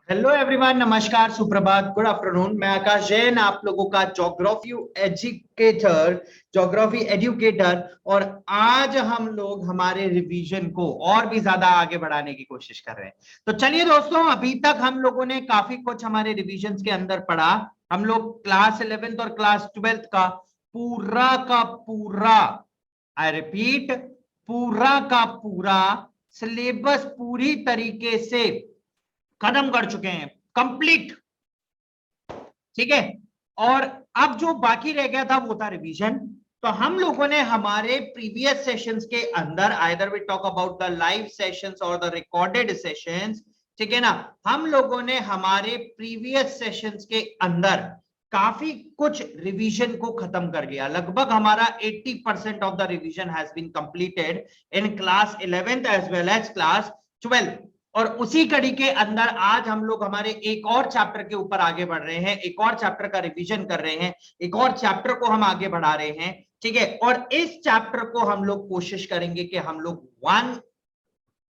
Hello everyone, नमस्कार, सुप्रभात, good afternoon. मैं आकाश जैन, आप लोगों का ज्योग्राफी एजुकेटर। और आज हम लोग हमारे रिवीजन को और भी ज्यादा आगे बढ़ाने की कोशिश कर रहे हैं। तो चलिए दोस्तों, अभी तक हम लोगों ने काफी कुछ हमारे रिवीजन के अंदर पढ़ा। हम लोग क्लास 11th और क्लास 12th का पूरा, आई रिपीट, पूरा का पूरा सिलेबस पूरी तरीके से खत्म कर चुके हैं, कंप्लीट। ठीक है। और अब जो बाकी रह गया था वो था रिवीजन। तो हम लोगों ने हमारे प्रीवियस सेशंस के अंदर, either we talk about the live sessions और द रिकॉर्डेड सेशंस, ठीक है ना, हम लोगों ने हमारे प्रीवियस सेशंस के अंदर काफी कुछ रिवीजन को खत्म कर लिया। लगभग हमारा 80% of the revision has been completed in class 11th as well as class 12th। और उसी कड़ी के अंदर आज हम लोग हमारे एक और चैप्टर के ऊपर आगे बढ़ रहे हैं, एक और चैप्टर का रिवीजन कर रहे हैं, एक और चैप्टर को हम आगे बढ़ा रहे हैं। ठीक है। और इस चैप्टर को हम लोग कोशिश करेंगे कि हम लोग 1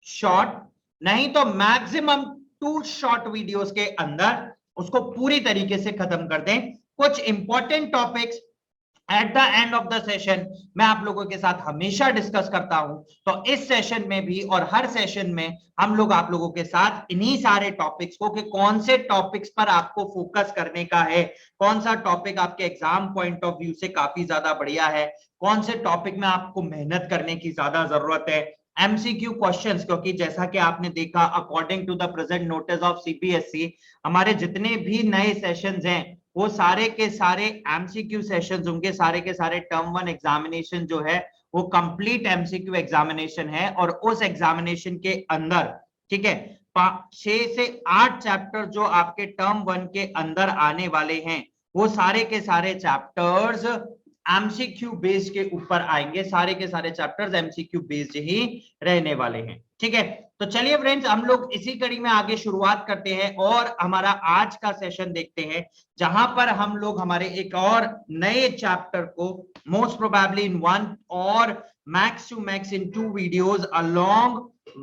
शॉर्ट नहीं तो मैक्सिमम 2 शॉर्ट वीडियोस के अंदर उसको पूरी तरीके से खत्म कर दें। कुछ important topics at the end of the session मैं आप लोगों के साथ हमेशा डिस्कस करता हूं। तो इस सेशन में भी और हर सेशन में हम लोग आप लोगों के साथ इन्हीं सारे टॉपिक्स को, कि कौन से टॉपिक्स पर आपको फोकस करने का है, कौन सा टॉपिक आपके एग्जाम पॉइंट ऑफ व्यू से काफी ज्यादा बढ़िया है, कौन से टॉपिक में आपको मेहनत करने की ज्यादा जरूरत है। एमसीक्यू क्वेश्चंस, क्योंकि जैसा कि आपने देखा, according to the present notice of CBSE, हमारे जितने भी नए सेशंस हैं वो सारे के सारे एमसीक्यू सेशंस होंगे। सारे के सारे टर्म 1 एग्जामिनेशन जो है वो कंप्लीट एमसीक्यू एग्जामिनेशन है। और उस एग्जामिनेशन के अंदर, ठीक है, 6 से 8 चैप्टर जो आपके टर्म 1 के अंदर आने वाले हैं वो सारे के सारे चैप्टर्स एमसीक्यू बेस्ड के ऊपर आएंगे। सारे के सारे चैप्टर्स एमसीक्यू बेस्ड ही रहने वाले हैं। ठीक है। तो चलिए फ्रेंड्स, हम लोग इसी कड़ी में आगे शुरुआत करते हैं और हमारा आज का सेशन देखते हैं, जहां पर हम लोग हमारे एक और नए चैप्टर को मोस्ट प्रोबेबली इन 1 और max to max in 2 videos along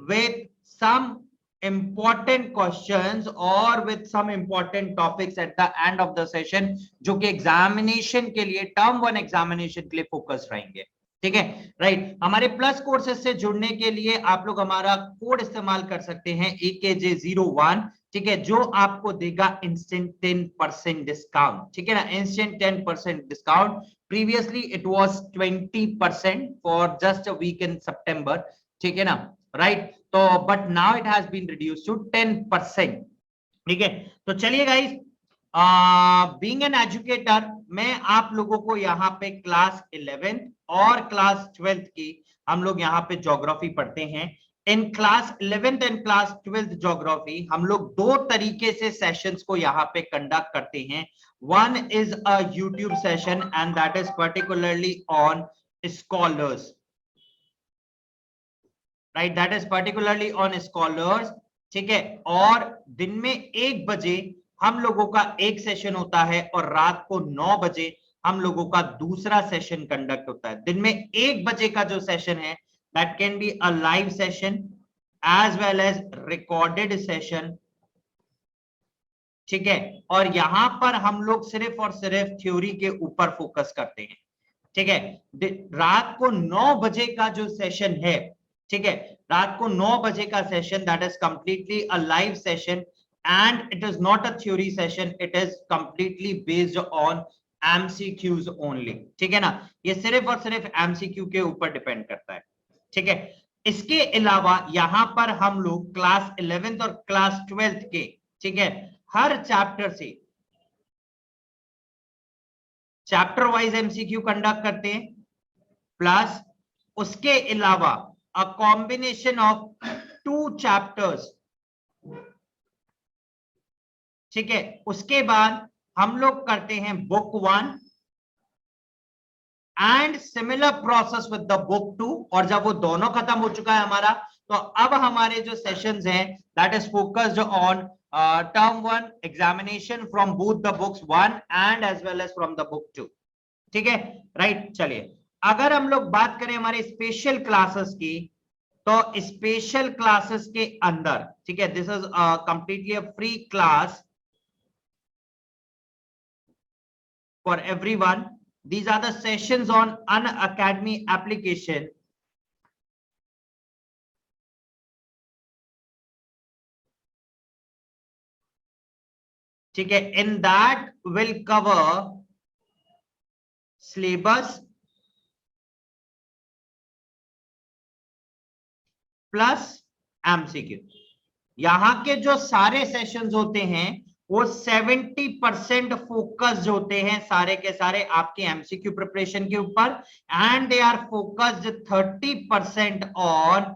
with some important questions और with some important topics at the end of the session, जो कि एग्जामिनेशन के लिए, टर्म 1 एग्जामिनेशन के लिए फोकस रहेंगे। ठीक है, राइट। हमारे प्लस कोर्सेज से जुड़ने के लिए आप लोग हमारा कोड इस्तेमाल कर सकते हैं AKJ01, ठीक है, जो आपको देगा इंस्टेंट 10% डिस्काउंट। ठीक है ना, instant 10% discount. Previously it was 20% for just a week in September. ठीक है ना, राइट। तो but now it has been reduced to 10%। ठीक है। तो चलिए गाइस, बीइंग एन एजुकेटर, मैं आप लोगों को यहाँ पे क्लास 11th और क्लास 12th की हम लोग यहाँ पे ज्योग्राफी पढ़ते हैं। इन class 11th and class 12th geography हम लोग 2 तरीके से सेशंस को यहाँ पे कंडक्ट करते हैं। One is a YouTube session and that is particularly on scholars, right, that is particularly on scholars. ठीक है। और दिन में 1 बजे हम लोगों का एक सेशन होता है और रात को 9 बजे हम लोगों का दूसरा सेशन कंडक्ट होता है। दिन में 1 बजे का जो सेशन है that can be a live session as well as recorded session. ठीक है। और यहां पर हम लोग सिर्फ और सिर्फ थ्योरी के ऊपर फोकस करते हैं। ठीक है। रात को 9 बजे का जो सेशन है, ठीक है, रात को 9 बजे का session that is completely a live session and it is not a theory session, it is completely based on MCQs only. ठीक है ना, ये सिर्फ और सिर्फ एमसीक्यू के ऊपर डिपेंड करता है। ठीक है। इसके अलावा यहां पर हम लोग क्लास 11th और क्लास 12th के, ठीक है, हर चैप्टर से चैप्टर वाइज एमसीक्यू कंडक्ट करते हैं, प्लस उसके अलावा a combination of 2 chapters। ठीक है। उसके बाद हम लोग करते हैं book 1 and similar process with the book 2। और जब वो दोनों खत्म हो चुका है हमारा, तो अब हमारे जो सेशंस हैं that is focused on term 1 examination from both the books 1 and as well as from the book 2। ठीक है, राइट। चलिए, अगर हम लोग बात करें हमारे स्पेशल क्लासेस की, तो स्पेशल क्लासेस के अंदर, ठीक है, this is completely a free class for everyone. These are the sessions on Unacademy application. ठीक है, in that will cover syllabus plus MCQ. यहां के जो सारे सेशंस होते हैं वो 70% फोकस्ड होते हैं सारे के सारे आपके एमसीक्यू प्रिपरेशन के ऊपर, and they are focused 30% on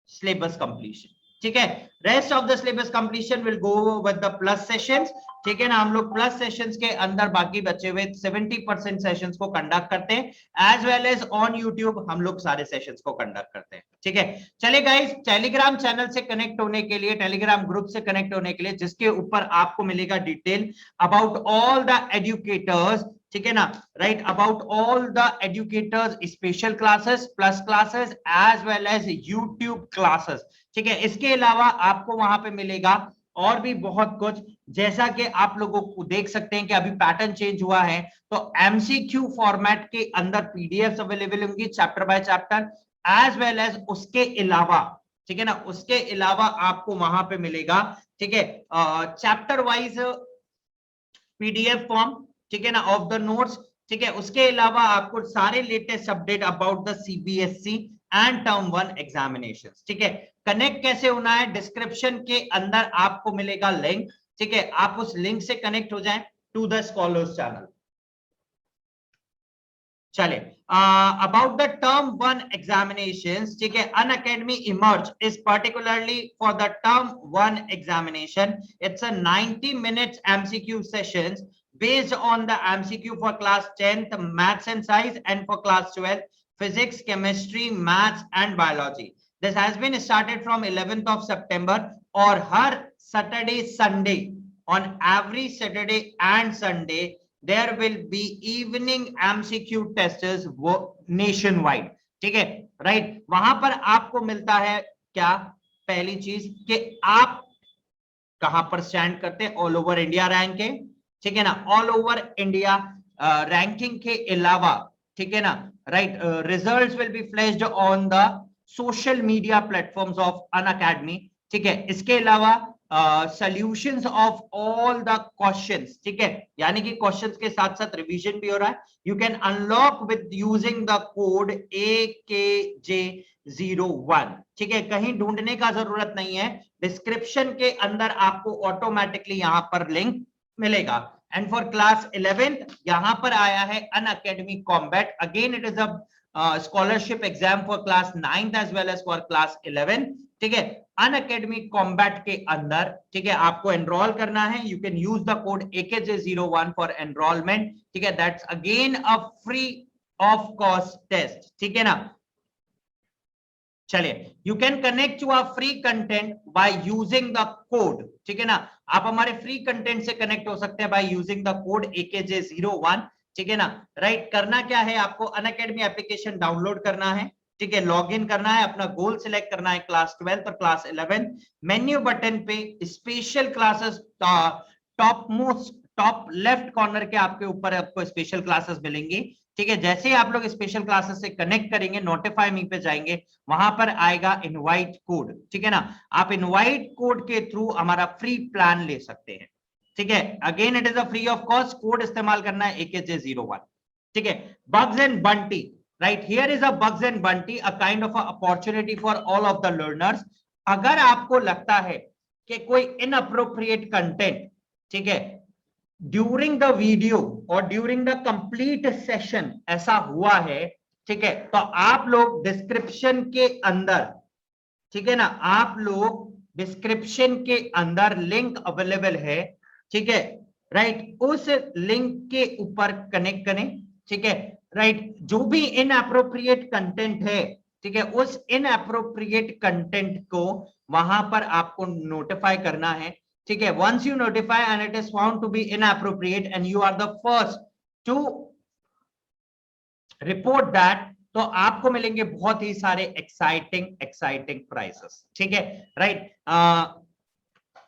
syllabus completion. ठीक है, rest of the syllabus completion will go with the plus sessions. ठीक है ना, हम लोग प्लस सेशंस के अंदर बाकी बचे हुए 70% सेशंस को कंडक्ट करते हैं, as well as on YouTube हम लोग सारे सेशंस को कंडक्ट करते हैं. ठीक है, चलिए गाइस, टेलीग्राम चैनल से कनेक्ट होने के लिए, टेलीग्राम ग्रुप से कनेक्ट होने के लिए, जिसके ऊपर आपको मिलेगा detail about all the educators, ठीक है ना, right, about all the educators, special classes, plus classes, as well as YouTube classes. ठीक है, इसके अलावा आपको वहां पे मिलेगा और भी बहुत कुछ, जैसा कि आप लोगों को देख सकते हैं कि अभी पैटर्न चेंज हुआ है, तो एमसीक्यू फॉर्मेट के अंदर पीडीएफ अवेलेबल होंगी chapter by chapter, as well as उसके अलावा, ठीक है ना, उसके अलावा आपको वहां पे मिलेगा, ठीक है, चैप्टर वाइज पीडीएफ फॉर्म, ठीक है ना, ऑफ द नोट्स. ठीक है, उसके अलावा आपको सारे latest update about the CBSE and term 1 examinations. ठीक है, कनेक्ट कैसे होना है, डिस्क्रिप्शन के अंदर आपको मिलेगा लिंक. ठीक है, आप उस लिंक से कनेक्ट हो जाएं टू द स्कॉलर्स चैनल. चले, अबाउट द टर्म 1 एग्जामिनेशंस. ठीक है, Unacademy emerge is particularly for the term 1 examination. It's a 90 minutes MCQ sessions based on the MCQ for class 10th maths and science, and for class 12th physics, chemistry, maths and biology. This has been started from 11th of September, और हर Saturday Sunday, on every Saturday and Sunday there will be evening MCQ tests nationwide. ठीक है, right, वहां पर आपको मिलता है क्या, पहली चीज कि आप कहां पर स्टैंड करते हैं, ऑल ओवर इंडिया रैंक है. ठीक है ना, ऑल ओवर इंडिया रैंकिंग के अलावा, ठीक है ना, right, results will be flashed on the social media platforms of Unacademy. ठीक है, इसके अलावा solutions of all the questions. ठीक है, यानी कि क्वेश्चंस के साथ साथ रिवीजन भी हो रहा है. You can unlock with using the code AKJ01. ठीक है, कहीं ढूंढने का जरूरत नहीं है, डिस्क्रिप्शन के अंदर आपको ऑटोमेटिकली यहां पर लिंक मिलेगा. एंड फॉर क्लास 11th यहां पर आया है Unacademy combat. Again it is a scholarship exam for class 9th as well as for class 11. ठीक है, अनअकैडमी कॉम्बैट के अंदर, ठीक है, आपको एनरोल करना है. You can use the code AKJ01 for enrollment. ठीक है, that's again a free of cost test. ठीक है ना, चलिए, you can connect to our free content by using the code. ठीक है ना, आप हमारे फ्री कंटेंट से कनेक्ट हो सकते हैं bye using the code AKJ01. ठीक है ना, राइट, करना क्या है, आपको अनअकैडमी एप्लीकेशन डाउनलोड करना है. ठीक है, लॉग इन करना है, अपना गोल सिलेक्ट करना है, क्लास 12th और क्लास 11th. मेन्यू बटन पे special classes, top most top left corner के आपके ऊपर आपको स्पेशल क्लासेस मिलेंगी. ठीक है, जैसे ही आप लोग स्पेशल क्लासेस से कनेक्ट करेंगे, नोटिफाई मी पे जाएंगे, वहां पर आएगा इनवाइट कोड. ठीक है ना, आप इनवाइट कोड के थ्रू हमारा फ्री प्लान ले सकते हैं. ठीक है, again it is a free of cost. Code इस्तेमाल करना है AKJ01. ठीक है, bugs and Bunty, right, here is a bugs and Bunty, a kind of opportunity for all of the learners. अगर आपको लगता है कि कोई इनअप्रोप्रिएट कंटेंट, ठीक है, ड्यूरिंग द वीडियो और ड्यूरिंग द कंप्लीट सेशन ऐसा हुआ है, ठीक है, तो आप लोग डिस्क्रिप्शन के अंदर, ठीक है ना, आप लोग डिस्क्रिप्शन के अंदर लिंक अवेलेबल है. ठीक है, राइट, उस लिंक के ऊपर कनेक्ट करें. ठीक है, राइट, जो भी इनअप्रोप्रिएट कंटेंट है, ठीक है, उस इनअप्रोप्रिएट कंटेंट को वहां पर आपको नोटिफाई करना है. ठीक है, once you notify and it is found to be inappropriate and you are the first to report that, तो आपको मिलेंगे बहुत ही सारे एक्साइटिंग प्राइसेस, ठीक है, राइट।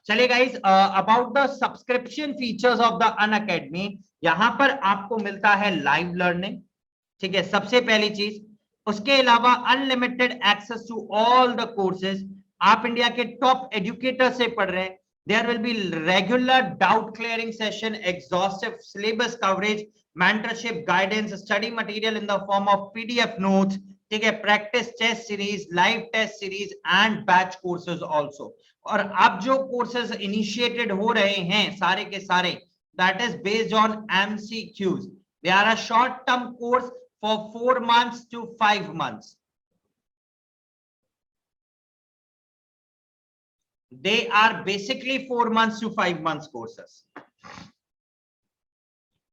चलिए guys, about the subscription features of the Unacademy, यहां पर आपको मिलता है लाइव लर्निंग, ठीक है, सबसे पहली चीज। उसके अलावा unlimited access to all the courses, आप इंडिया के टॉप एजुकेटर से पढ़ रहे हैं। There will be regular doubt clearing session, exhaustive syllabus coverage, mentorship guidance, study material in the form of PDF notes, ठीक है, practice test series, live test series and batch courses also. और अब जो courses initiated हो रहे हैं सारे के सारे, that is based on MCQs. They are a short term course for 4 months to 5 months. They are basically 4 months to 5 months courses.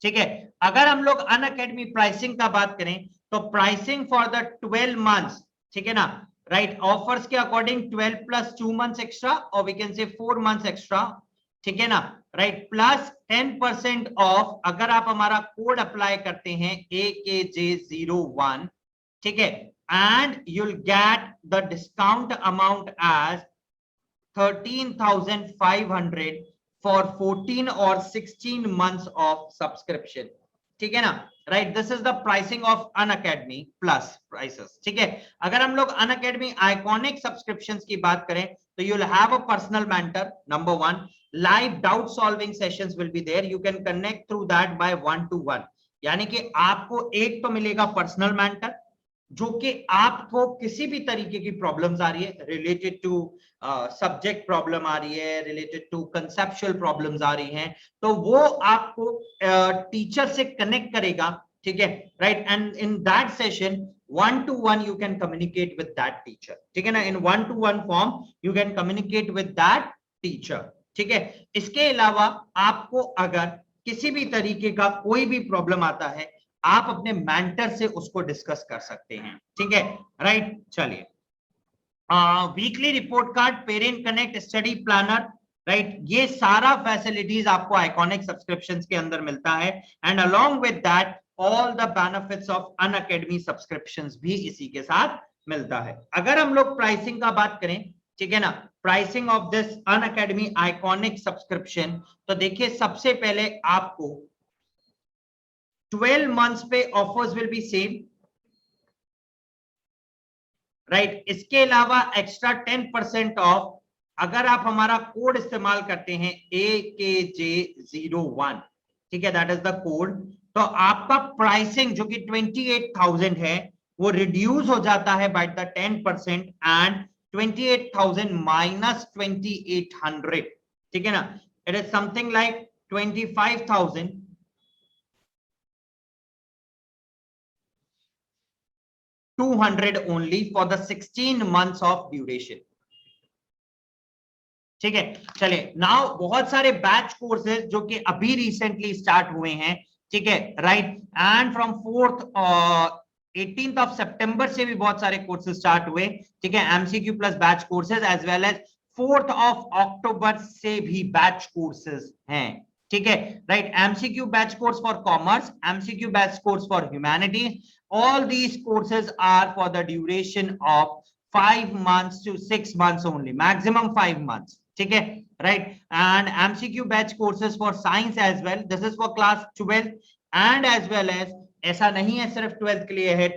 ठीक है, अगर हम लोग अनअकैडमी प्राइसिंग का बात करें तो प्राइसिंग फॉर द 12 मंथ्स, ठीक है ना, राइट, ऑफर्स के अकॉर्डिंग 12 प्लस 2 मंथ्स एक्स्ट्रा, और we can say 4 months extra, ठीक है ना, राइट, प्लस 10% ऑफ अगर आप हमारा कोड अप्लाई करते हैं AKJ01, ठीक है, and you'll get the discount amount as 13,500 for 14 और 16 मंथ्स ऑफ सब्सक्रिप्शन, ठीक है ना, right. This is the pricing of Unacademy plus prices, ठीक है। अगर हम लोग अनअकैडमी आइकॉनिक सब्सक्रिप्शंस की बात करें तो you will have a personal mentor, number 1, live doubt solving sessions will be there, you can connect through that by 1-to-1, यानी कि आपको एक तो मिलेगा पर्सनल मेंटर, जो कि आपको किसी भी तरीके की प्रॉब्लम्स आ रही है रिलेटेड टू सब्जेक्ट प्रॉब्लम आ रही है, रिलेटेड टू कंसेप्चुअल प्रॉब्लम्स आ रही हैं, तो वो आपको टीचर से कनेक्ट करेगा, ठीक है, right. And in that session 1-to-1 you can communicate with that teacher, ठीक है ना, इन 1-to-1 form you can communicate with that teacher, ठीक है। इसके अलावा आपको अगर किसी भी तरीके का कोई भी प्रॉब्लम आता है, आप अपने मेंटर से उसको डिस्कस कर सकते हैं, ठीक है, राइट। चलिए, weekly report card, parent connect, study planner, right, ये सारा फैसिलिटीज आपको आइकॉनिक सब्सक्रिप्शंस के अंदर मिलता है, and along with that all the benefits of Unacademy subscriptions भी इसी के साथ मिलता है। अगर हम लोग प्राइसिंग का बात करें, ठीक है ना, pricing of this Unacademy iconic subscription, तो देखिए सबसे पहले आपको 12 मंथ्स पे offers will be same, right. इसके अलावा एक्स्ट्रा 10% ऑफ अगर आप हमारा कोड इस्तेमाल करते हैं AKJ01, ठीक है, दैट इज द कोड, तो आपका प्राइसिंग जो कि 28,000 है वो रिड्यूस हो जाता है बाय द 10%, एंड 28,000 माइनस 2,800, ठीक है ना, it is something like 25,200 only for the 16 months of duration, ठीक है। चलिए, नाउ बहुत सारे बैच कोर्सेज जो कि अभी रिसेंटली स्टार्ट हुए हैं, ठीक है, right, and from 18th of September से भी बहुत सारे कोर्सेज स्टार्ट हुए, ठीक है, MCQ plus batch courses, as well as 4th of October से भी बैच कोर्सेज हैं, ठीक है, right. MCQ batch course for commerce, MCQ batch course for humanities, all these courses are for the duration of 5 months to 6 months only, maximum 5 months, ठीक है, right, and MCQ batch courses for science as well, this is for class 12, and as well as ऐसा नहीं है सिर्फ 12th के लिए है,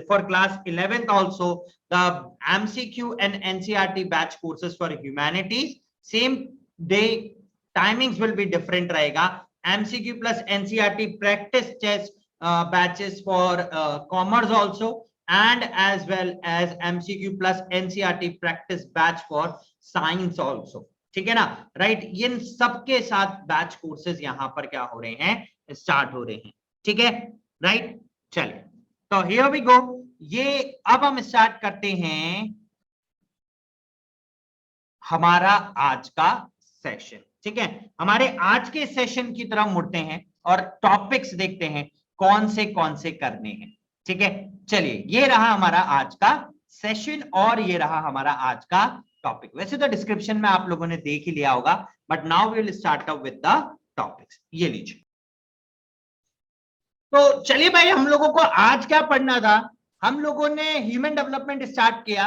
for class 11th also the MCQ and NCERT batch courses for humanities, same day timings will be different रहेगा, MCQ plus NCERT practice test batches for commerce also, and as well as MCQ plus NCERT practice batch for science also, ठीक है ना, right. इन सबके साथ batch courses यहां पर क्या हो रहे हैं, स्टार्ट हो रहे हैं, ठीक है, राइट। चलिए, तो हियर वी गो, ये अब हम स्टार्ट करते हैं हमारा आज का सेशन, ठीक है। हमारे आज के सेशन की तरफ मुड़ते हैं और टॉपिक्स देखते हैं कौन से करने हैं, ठीक है। चलिए, ये रहा हमारा आज का सेशन और ये रहा हमारा आज का टॉपिक। वैसे तो डिस्क्रिप्शन में आप लोगों ने देख ही लिया होगा, but now we will start up with the topics. ये लीजिए, तो चलिए भाई, हम लोगों को आज क्या पढ़ना था, हम लोगों ने ह्यूमन डेवलपमेंट स्टार्ट किया,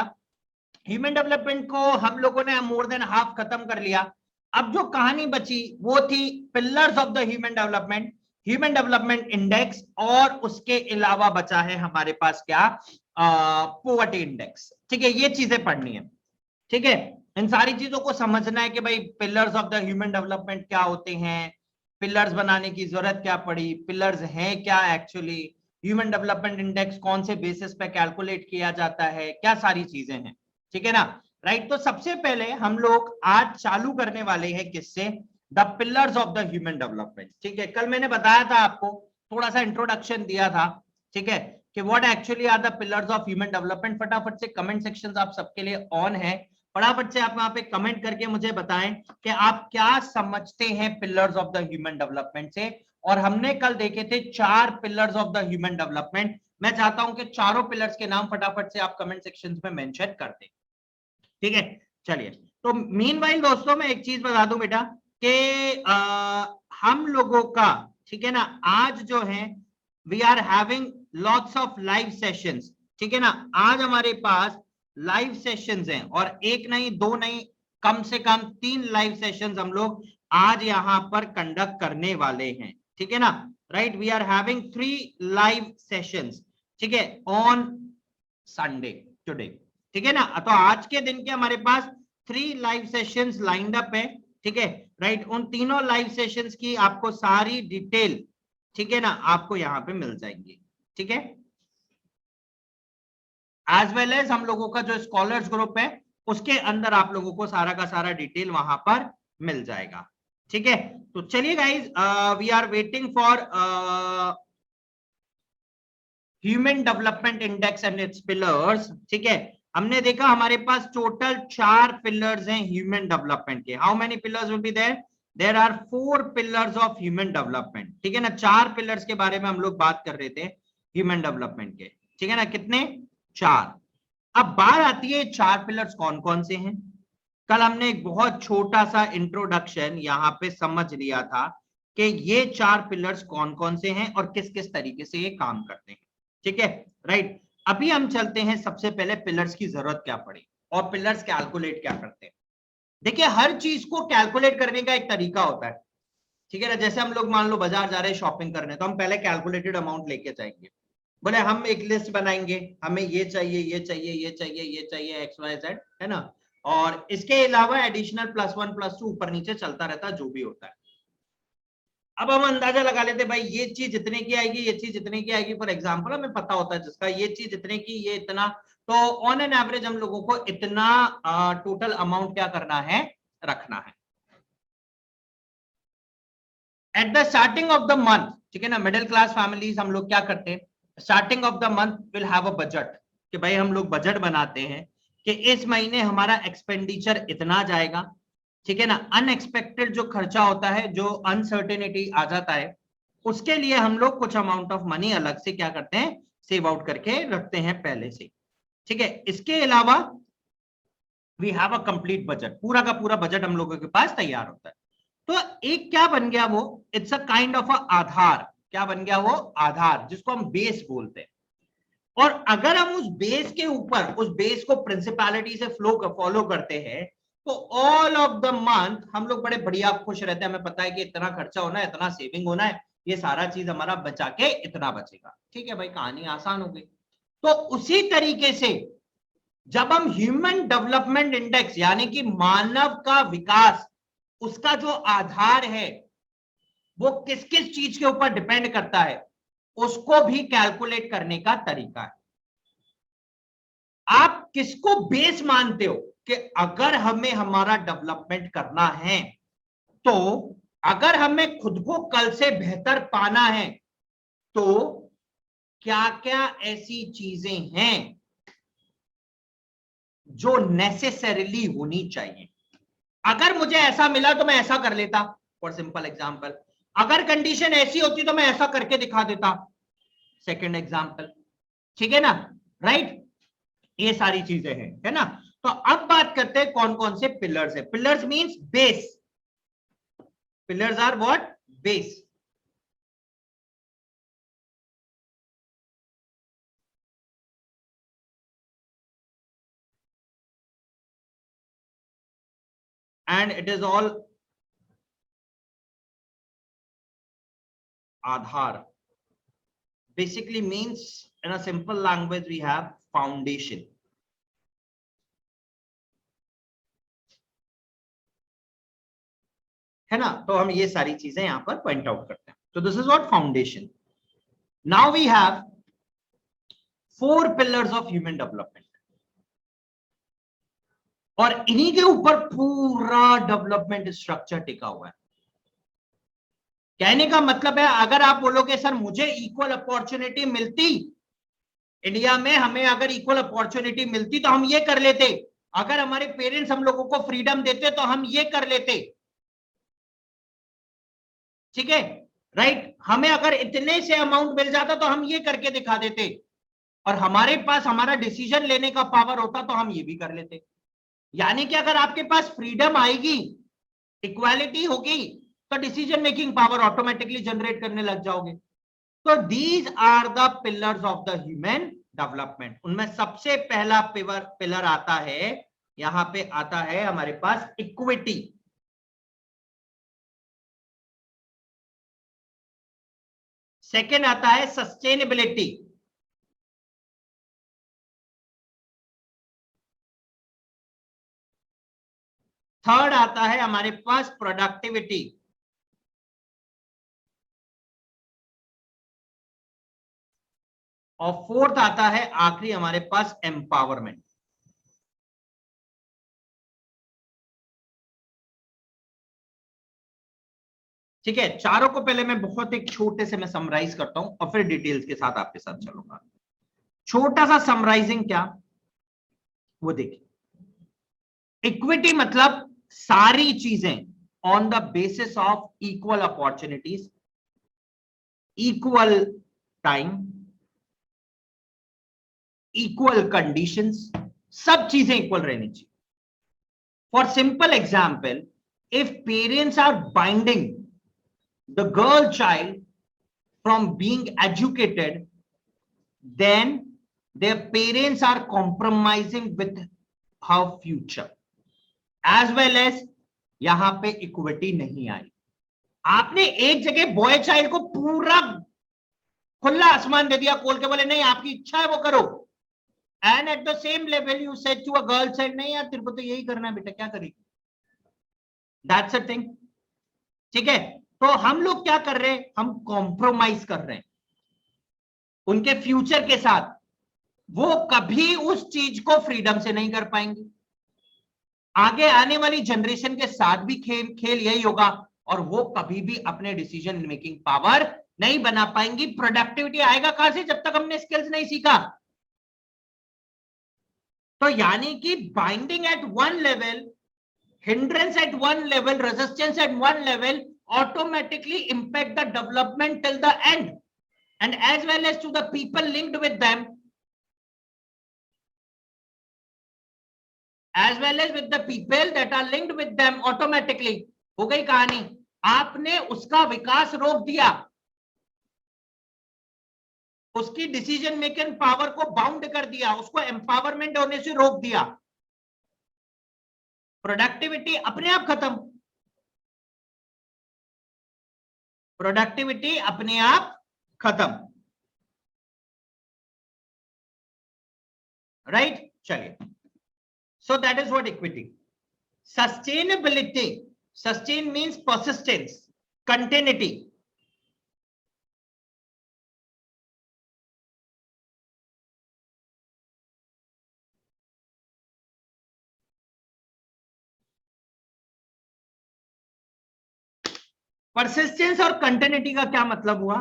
ह्यूमन डेवलपमेंट को हम लोगों ने मोर देन हाफ खत्म कर लिया। अब जो कहानी बची वो थी pillars of the human development index, और उसके अलावा बचा है हमारे पास क्या, पॉवर्टी इंडेक्स। ठीक है, ये चीजें पढ़नी है। ठीक है, इन सारी चीजों को समझना है कि भाई pillars of the human development क्या होते हैं, पिलर्स बनाने की जरूरत क्या पड़ी, पिलर्स हैं क्या एक्चुअली, ह्यूमन डेवलपमेंट इंडेक्स कौन से बेसिस पे कैलकुलेट किया जाता है, क्या सारी चीजें हैं। ठीक है ना, राइट। तो सबसे पहले हम लोग आज चालू करने वाले हैं किससे, the pillars of the human development. ठीक है, कल मैंने बताया था आपको, थोड़ा सा इंट्रोडक्शन दिया था। ठीक है, कि what actually are the pillars of human development. फटाफट से कमेंट सेक्शंस आप सबके लिए ऑन है, फटाफट से आप वहां पे कमेंट करके मुझे बताएं कि आप क्या समझते हैं pillars of the human development से। और हमने कल देखे थे 4 pillars of the human development. मैं चाहता हूं कि चारों पिलर्स के नाम फटाफट से आप कमेंट सेक्शन में मेंशन कर दें। ठीक है, चलिए। तो मीनवाइल दोस्तों मैं एक चीज बता दूं बेटा कि हम लोगों का, ठीक है ना, आज जो है we are having lots of live sessions. ठीक है ना, आज हमारे पास लाइव सेशंस हैं, और एक नहीं दो नहीं, कम से कम 3 लाइव सेशंस हम लोग आज यहां पर कंडक्ट करने वाले हैं। ठीक है ना, right, we are having 3 live sessions. ठीक है, ऑन संडे टुडे। ठीक है ना, तो आज के दिन के हमारे पास 3 लाइव सेशंस लाइंड अप है। ठीक है, राइट, उन तीनों लाइव सेशंस की आपको सारी डिटेल, ठीक है ना, आपको यहां पे मिल जाएंगी। ठीक है, एज वेल एज हम लोगों का जो स्कॉलर्स ग्रुप है उसके अंदर आप लोगों को सारा का सारा डिटेल वहां पर मिल जाएगा। ठीक है, तो चलिए guys, we are waiting for human development index and its pillars. ठीक है, हमने देखा हमारे पास टोटल 4 पिलर्स हैं ह्यूमन डेवलपमेंट के। How many pillars will be there, there are 4 pillars of human development. ठीक है ना, 4 पिलर्स के बारे में हम लोग बात कर रहे थे ह्यूमन डेवलपमेंट के। ठीक है ना, कितने, 4। अब बात आती है 4 पिलर्स कौन कौन से हैं। कल हमने एक बहुत छोटा सा इंट्रोडक्शन यहां पे समझ लिया था कि ये 4 पिलर्स कौन कौन से हैं और किस किस तरीके से ये काम करते हैं। ठीक है, राइट। अभी हम चलते हैं सबसे पहले पिलर्स की जरूरत क्या पड़ी और पिलर्स कैलकुलेट क्या करते हैं। देखिए, हर चीज को कैलकुलेट करने का एक तरीका होता है। ठीक है ना, जैसे हम लोग मान लो बाजार जा रहे हैं शॉपिंग करने, तो हम पहले कैलकुलेटेड अमाउंट लेके जाएंगे। बोले हम एक लिस्ट बनाएंगे, हमें ये चाहिए ये चाहिए ये चाहिए ये चाहिए XYZ, है ना, और इसके अलावा एडिशनल +1 +2 ऊपर नीचे चलता रहता है जो भी होता है। अब हम अंदाजा लगा लेते भाई ये चीज इतने की आएगी, ये चीज इतने की आएगी। फॉर एग्जाम्पल हमें पता होता है जिसका ये चीज इतने की, ये इतना, तो ऑन एन एवरेज हम लोगों को इतना टोटल अमाउंट क्या करना है, रखना है at the starting of the month. ठीक है ना, मिडिल क्लास फैमिलीज हम लोग क्या करते हैं, starting of the month will have a budget, कि भाई हम लोग बजट बनाते हैं कि इस महीने हमारा एक्सपेंडिचर इतना जाएगा। ठीक है ना, अनएक्सपेक्टेड जो खर्चा होता है, जो अनसर्टेनिटी आ जाता है, उसके लिए हम लोग कुछ अमाउंट ऑफ मनी अलग से क्या करते हैं, सेव आउट करके रखते हैं पहले से। ठीक है, इसके अलावा we have a complete budget, पूरा का पूरा बजट हम लोगों के पास तैयार होता है। तो एक क्या बन गया वो, it's a kind of a Aadhaar. क्या बन गया वो, आधार, जिसको हम बेस बोलते हैं। और अगर हम उस बेस के ऊपर, उस बेस को प्रिंसिपैलिटी से फ्लो फॉलो करते हैं, तो ऑल ऑफ द मंथ हम लोग बड़े बढ़िया खुश रहते हैं। हमें पता है कि इतना खर्चा होना है, इतना सेविंग होना है, ये सारा चीज हमारा बचा के इतना बचेगा। ठीक है भाई, कहानी आसान हो गई। तो उसी तरीके से जब हम ह्यूमन डेवलपमेंट इंडेक्स यानी कि मानव का विकास, उसका जो आधार है वो किस किस चीज के ऊपर डिपेंड करता है, उसको भी कैलकुलेट करने का तरीका है। आप किसको बेस मानते हो कि अगर हमें हमारा डेवलपमेंट करना है, तो अगर हमें खुद को कल से बेहतर पाना है, तो क्या क्या ऐसी चीजें हैं जो नेसेसरीली होनी चाहिए। अगर मुझे ऐसा मिला तो मैं ऐसा कर लेता, फॉर सिंपल एग्जांपल। अगर कंडीशन ऐसी होती तो मैं ऐसा करके दिखा देता, सेकंड एग्जांपल। ठीक है ना, राइट, ये सारी चीजें हैं, है ना। तो अब बात करते हैं कौन कौन से पिलर्स है। Pillars means base, pillars are what, base. and it is all Aadhaar. Basically means, in a simple language, we have foundation. है ना, तो हम ये सारी चीजें यहां पर पॉइंट आउट करते हैं. तो this is what foundation. Now we have 4 pillars of human development, और इन्हीं के ऊपर पूरा डेवलपमेंट स्ट्रक्चर टिका हुआ है. कहने का मतलब है, अगर आप बोलोगे सर मुझे इक्वल अपॉर्चुनिटी मिलती इंडिया में, हमें अगर इक्वल अपॉर्चुनिटी मिलती तो हम ये कर लेते, अगर हमारे पेरेंट्स हम लोगों को फ्रीडम देते तो हम ये कर लेते. ठीक है, राइट. हमें अगर इतने से अमाउंट मिल जाता तो हम ये करके दिखा देते, और हमारे पास हमारा डिसीजन लेने का पावर होता तो हम ये भी कर लेते. यानी कि अगर आपके पास फ्रीडम आएगी, इक्वालिटी होगी, तो decision making power automatically generate करने लग जाओगे. तो these are the pillars of the human development. उनमें सबसे पहला पिलर आता है, यहां पे आता है हमारे पास इक्विटी. सेकेंड आता है सस्टेनेबिलिटी. थर्ड आता है हमारे पास प्रोडक्टिविटी. और फोर्थ आता है आखिरी हमारे पास एम्पावरमेंट. ठीक है, चारों को पहले मैं बहुत एक छोटे से मैं समराइज करता हूं और फिर डिटेल्स के साथ आपके साथ चलूंगा. छोटा सा समराइजिंग क्या, वो देखिए. इक्विटी मतलब सारी चीजें on the basis of equal opportunities, equal time, equal conditions, सब चीजें इक्वल रहनी चाहिए. For simple example, if parents are binding the girl child from being educated, then their parents are compromising with her future, as well as यहां पे equity नहीं आई. आपने एक जगह बॉय चाइल्ड को पूरा खुला आसमान दे दिया, खोल के बोले नहीं आपकी इच्छा है वो करो, and at the same level you said to a girl child नहीं यार तेरे को तो यही करना है बेटा, क्या करेगी. That's a thing. ठीक है, तो हम लोग क्या कर रहे हैं, हम कॉम्प्रोमाइज कर रहे हैं उनके फ्यूचर के साथ. वो कभी उस चीज को फ्रीडम से नहीं कर पाएंगे. आगे आने वाली जनरेशन के साथ भी खेल यही होगा, और वो कभी भी अपने डिसीजन मेकिंग पावर नहीं बना पाएंगी. प्रोडक्टिविटी आएगा कहां से, जब तक हमने स्किल्स नहीं सीखा. तो यानी कि binding at one level, hindrance at one level, resistance at one level automatically impact the development till the end, and as well as to the people linked with them, as well as with the people that are linked with them. automatically हो गई कहानी. आपने उसका विकास रोक दिया, उसकी decision making power को bound कर दिया, उसको एम्पावरमेंट होने से रोक दिया. प्रोडक्टिविटी अपने आप खत्म, प्रोडक्टिविटी अपने आप खत्म. राइट, चलिए. So that is what equity. Sustainability, sustain means persistence, continuity. Persistence और कंटिन्यूटी का क्या मतलब हुआ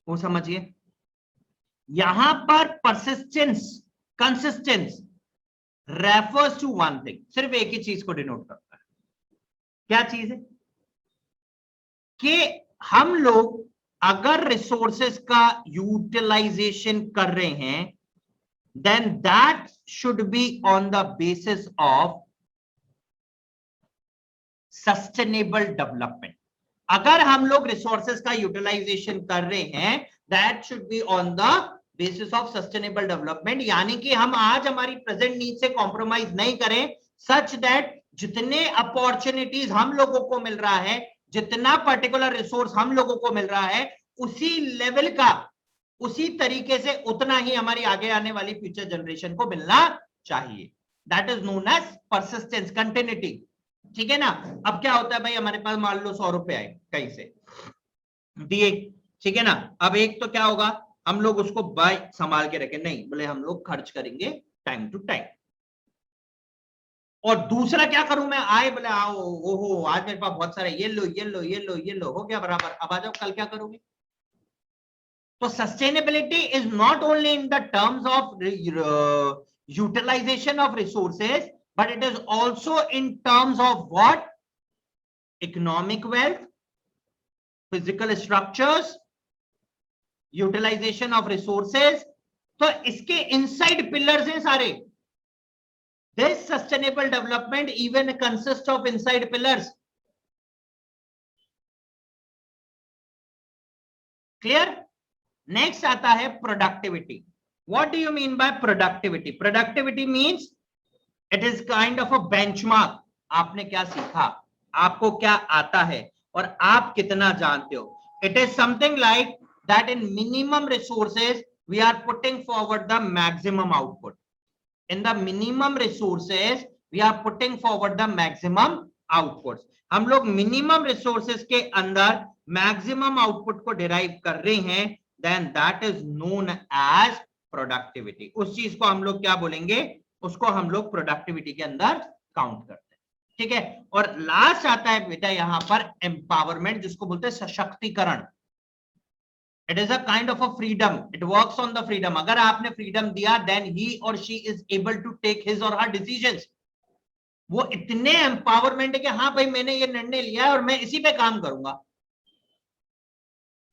वो समझिए. यहां पर persistence, consistence refers to one thing, सिर्फ एक ही चीज को डिनोट करता है. क्या चीज है कि हम लोग अगर रिसोर्सेस का यूटिलाइजेशन कर रहे हैं, then that should be on the basis of sustainable development. अगर हम लोग रिसोर्सेस का यूटिलाइजेशन कर रहे हैं, that should be on the basis of sustainable development. यानी कि हम आज हमारी प्रेजेंट नीड से कॉम्प्रोमाइज नहीं करें, सच दैट जितने अपॉर्चुनिटीज हम लोगों को मिल रहा है, जितना पर्टिकुलर रिसोर्स हम लोगों को मिल रहा है, उसी लेवल का, उसी तरीके से उतना ही हमारी आगे आने वाली फ्यूचर जनरेशन को मिलना चाहिए. That is known as persistence, continuity. ठीक है ना. अब क्या होता है भाई, हमारे पास मान लो 100 रुपए आए कहीं से दिए, ठीक है ना. अब एक तो क्या होगा, हम लोग उसको बाय संभाल के रखें, नहीं बोले हम लोग खर्च करेंगे टाइम टू टाइम. और दूसरा क्या करूं मैं, आए बोले आओ, ओहो आज मेरे पास बहुत सारे, ये लो ये लो ये लो ये लो, हो गया बराबर, अब आ जाओ कल क्या करोगे. तो sustainability is not only in the terms of utilization of resources, but it is also in terms of what? Economic wealth, physical structures, utilization of resources. तो इसके inside pillars हैं सारे. This sustainable development even consists of inside pillars. Clear? Next आता है productivity. What do you mean by productivity? Productivity means it is kind of a benchmark. आपने क्या सीखा, आपको क्या आता है और आप कितना जानते हो. It is something like that in minimum resources we are putting forward the maximum output. In the minimum resources we are putting forward the maximum outputs. हम लोग minimum resources के अंदर maximum output को derive कर रहे हैं, then that is known as productivity. उस चीज को हम लोग क्या बोलेंगे, उसको हम लोग प्रोडक्टिविटी के अंदर काउंट करते हैं. ठीक है. और लास्ट आता है बेटा यहां पर एम्पावरमेंट, जिसको बोलते हैं सशक्तिकरण. It is a kind of a freedom, it works on the freedom. अगर आपने फ्रीडम दिया, then he or she is able to take his or her decisions. वो इतने एम्पावरमेंट है कि हाँ भाई मैंने ये निर्णय लिया है और मैं इसी पे काम करूंगा.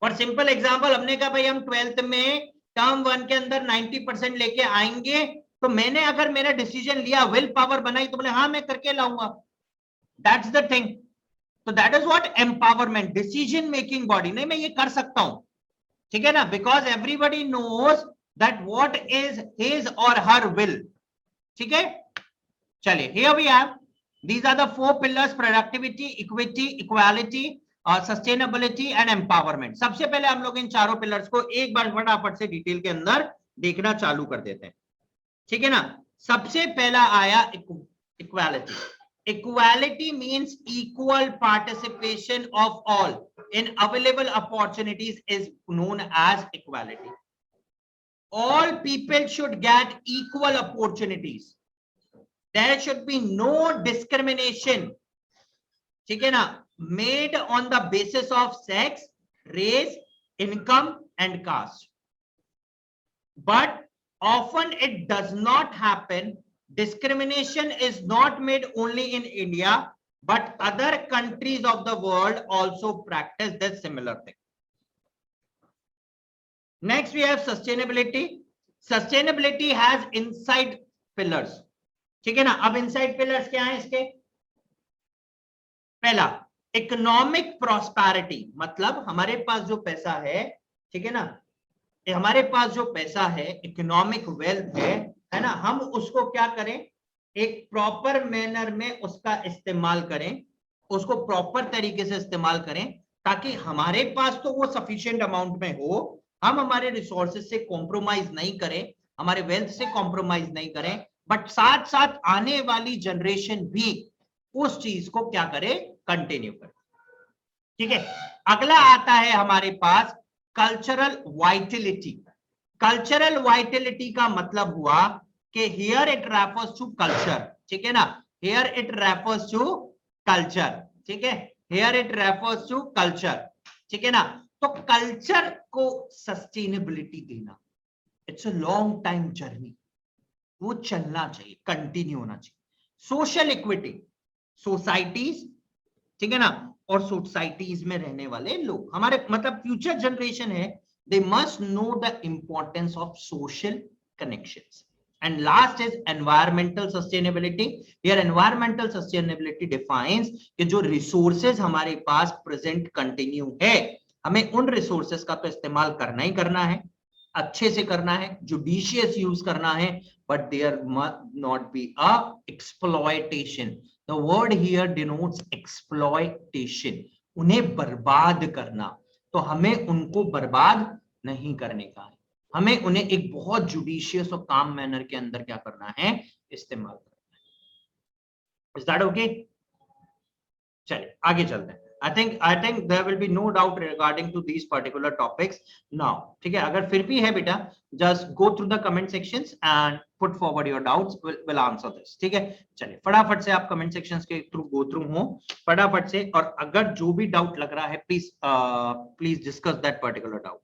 फॉर सिंपल एग्जाम्पल, हमने कहा भाई हम 12th में टर्म 1 के अंदर 90% लेके आएंगे, तो मैंने अगर मेरा डिसीजन लिया, विल पावर बनाई, तो बोले हाँ मैं करके लाऊंगा. That's the thing. तो that is what empowerment, decision making body. नहीं मैं ये कर सकता हूं, ठीक है ना, because everybody knows that what is his or her will. ठीक है. चलिए, here we have, these are the 4 pillars: productivity, equity, equality, sustainability and empowerment. सबसे पहले हम लोग इन चारों पिलर्स को एक बार फटाफट से डिटेल के अंदर देखना चालू कर देते हैं. ठीक है ना. सबसे पहला आया equality. Equality means equal participation of all in available opportunities is known as equality. All people should get equal opportunities. There should be no discrimination. ठीक है ना, made on the basis of sex, race, income and caste. But often it does not happen. Discrimination is not made only in India, but other countries of the world also practice this similar thing. Next we have sustainability. Sustainability has inside pillars. ठीक है ना. अब inside pillars क्या है इसके? पहला, economic prosperity, मतलब हमारे पास जो पैसा है, ठीक है ना, हमारे पास जो पैसा है, इकोनॉमिक वेल्थ है ना, हम उसको क्या करें, एक प्रॉपर मैनर में उसका इस्तेमाल करें, उसको प्रॉपर तरीके से इस्तेमाल करें, ताकि हमारे पास तो वो सफिशिएंट अमाउंट में हो, हम हमारे रिसोर्सेज से कॉम्प्रोमाइज नहीं करें, हमारे वेल्थ से कॉम्प्रोमाइज नहीं करें, बट साथ साथ आने वाली जनरेशन भी उस चीज को क्या करे, कंटिन्यू करे. ठीक है. अगला आता है हमारे पास कल्चरल वाइटलिटी. कल्चरल वाइटलिटी का मतलब हुआ कि here it refers to culture. ठीक है ना, here it refers to culture. ठीक है, here it refers to culture. ठीक है ना. तो कल्चर को सस्टेनेबिलिटी देना, it's a long time journey, वो चलना चाहिए, कंटिन्यू होना चाहिए. सोशल इक्विटी, सोसाइटीज, ठीक है ना, और सोसाइटीज में रहने वाले लोग, हमारे मतलब फ्यूचर जनरेशन है, they must know the importance of social connections. And last is environmental sustainability. Here environmental sustainability defines कि जो रिसोर्सेज हमारे पास प्रेजेंट कंटिन्यू है, हमें उन रिसोर्सेज का तो इस्तेमाल करना ही करना है, अच्छे से करना है, जुडिशियस यूज करना है, but there must not be a exploitation. The word here denotes exploitation, उन्हें बर्बाद करना। तो हमें उनको बर्बाद नहीं करने का है, हमें उन्हें एक बहुत जुडिशियस और काम मैनर के अंदर क्या करना है, इस्तेमाल करना है। Is that okay? चलिए आगे चलते हैं। I think there will be no doubt regarding to these particular topics now. ठीक है, अगर फिर भी है बेटा, just go through the comment sections and put forward your doubts. We'll answer this. ठीक है, चलिए फटाफट से आप comment sections के थ्रू go through हो फटाफट से, और अगर जो भी डाउट लग रहा है please discuss that particular doubt.